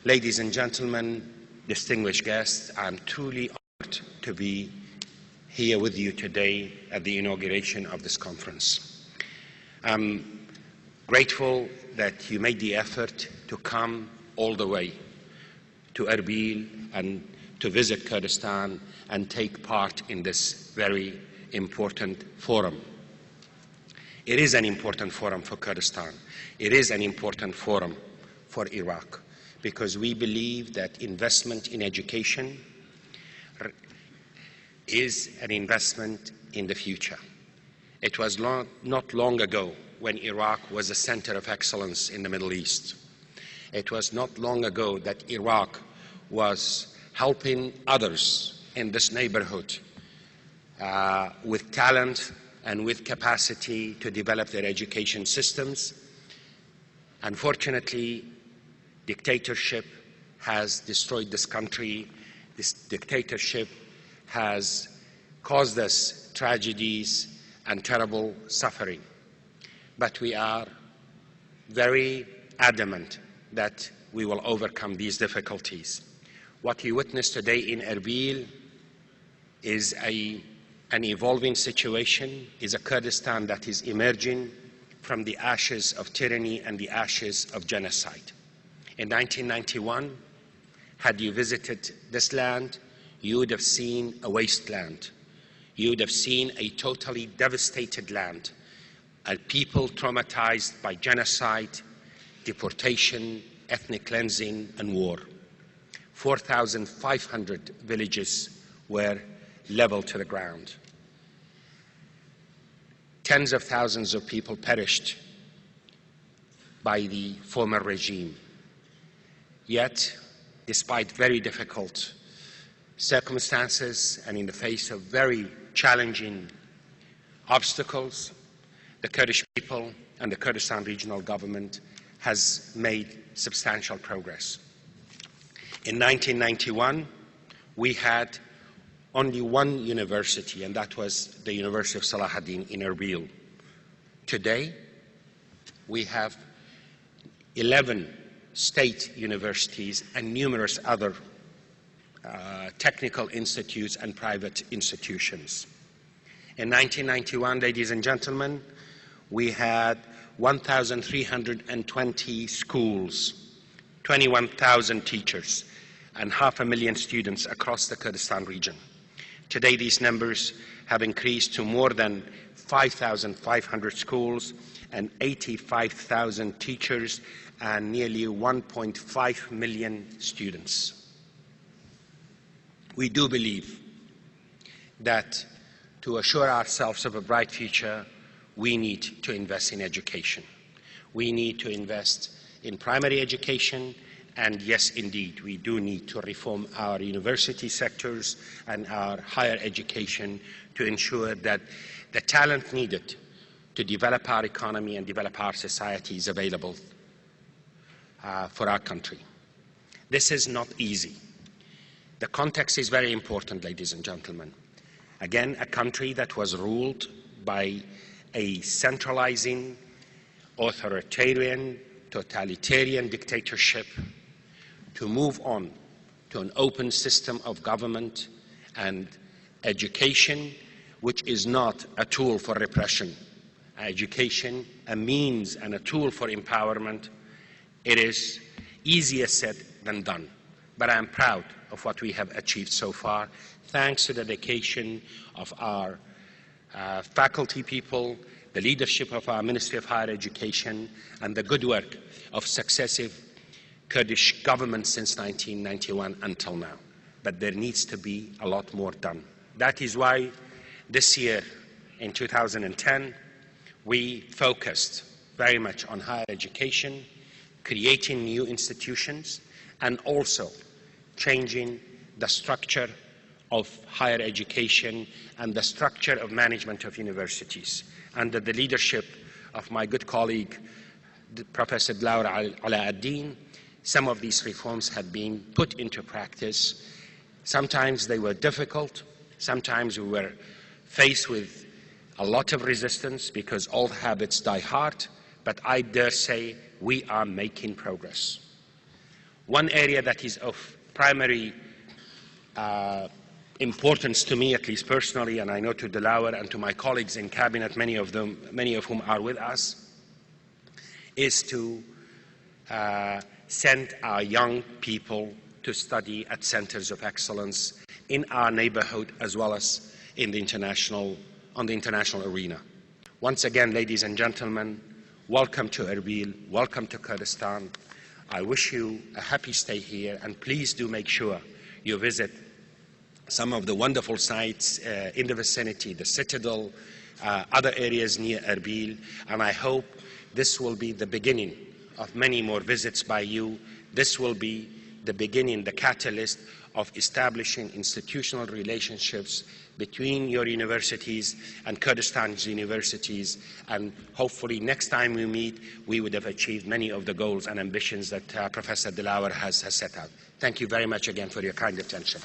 Ladies and gentlemen, distinguished guests, I'm truly honored to be here with you today at the inauguration of this conference. I'm grateful that you made the effort to come all the way to Erbil and to visit Kurdistan and take part in this very important forum. It is an important forum for Kurdistan. It is an important forum for Iraq, because we believe that investment in education is an investment in the future. It was not long ago when Iraq was a center of excellence in the Middle East. It was not long ago that Iraq was helping others in this neighborhood with talent and with capacity to develop their education systems. Unfortunately, dictatorship has destroyed this country. This dictatorship has caused us tragedies and terrible suffering. But we are very adamant that we will overcome these difficulties. What we witness today in Erbil is an evolving situation, is a Kurdistan that is emerging from the ashes of tyranny and the ashes of genocide. In 1991, had you visited this land, you would have seen a wasteland. You would have seen a totally devastated land, a people traumatized by genocide, deportation, ethnic cleansing, and war. 4,500 villages were leveled to the ground. Tens of thousands of people perished by the former regime. Yet, despite very difficult circumstances and in the face of very challenging obstacles, the Kurdish people and the Kurdistan Regional Government has made substantial progress. In 1991, we had only one university, and that was the University of Salahuddin in Erbil. Today, we have 11 state universities and numerous other technical institutes and private institutions. In 1991, ladies and gentlemen, we had 1,320 schools, 21,000 teachers, and 500,000 students across the Kurdistan region. Today, these numbers have increased to more than 5,500 schools and 85,000 teachers and nearly 1.5 million students. We do believe that to assure ourselves of a bright future, we need to invest in education. We need to invest in primary education, and yes, indeed, we do need to reform our university sectors and our higher education to ensure that the talent needed to develop our economy and develop our society is available for our country. This is not easy. The context is very important, ladies and gentlemen. Again, a country that was ruled by a centralizing, authoritarian, totalitarian dictatorship, to move on to an open system of government and education, which is not a tool for repression. Education, a means and a tool for empowerment. It is easier said than done, but I am proud of what we have achieved so far, thanks to the dedication of our faculty people, the leadership of our Ministry of Higher Education, and the good work of successive Kurdish governments since 1991 until now. But there needs to be a lot more done. That is why this year, in 2010, we focused very much on higher education, creating new institutions, and also changing the structure of higher education and the structure of management of universities. Under the leadership of my good colleague, Professor Dlaour Alauddin, some of these reforms had been put into practice. Sometimes they were difficult. Sometimes we were faced with a lot of resistance because old habits die hard, but I dare say we are making progress. One area that is of primary importance to me, at least personally, and I know to Delaware and to my colleagues in cabinet, many of whom are with us, is to send our young people to study at centers of excellence in our neighborhood as well as in the international arena. Once again, ladies and gentlemen, welcome to Erbil, welcome to Kurdistan. I wish you a happy stay here, and please do make sure you visit some of the wonderful sites in the vicinity, the Citadel, other areas near Erbil, and I hope this will be the beginning of many more visits by you. This will be the beginning, the catalyst of establishing institutional relationships between your universities and Kurdistan's universities, and hopefully next time we meet, we would have achieved many of the goals and ambitions that Professor Delaware has set out. Thank you very much again for your kind attention.